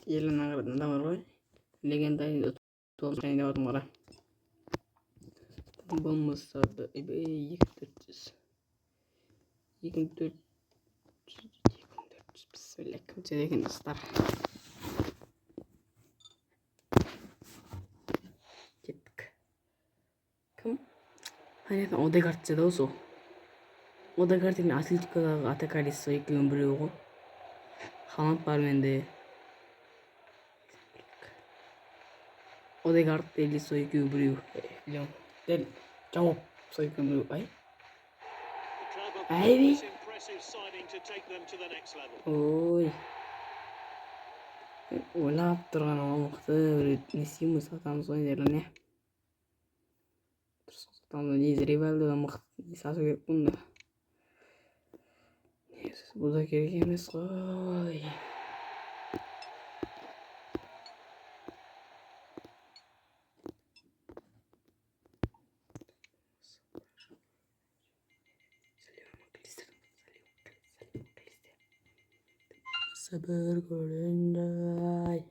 Елена Граднаварой, легенда толтайны одмара. Болмаса да екі bismillah көтереген достар. Кеттік. Кім? Понятно, Одегард деді осы. Одегард деген Атлетикодағы атакалист екеуінің біреуі ғой. Халанд бар менде. Одегард деді сол екеуі біреу. Білем. Дәл жауап сол екеуі біреу. Айби. Ой. Ойлап тұрған мықты бір несейміз сатамыз ойнерлі не? Тұрсын сатамыз нез Ривальдоға мықты сату керек бұнда. Бұл да керек емес қой. Sabır göründay.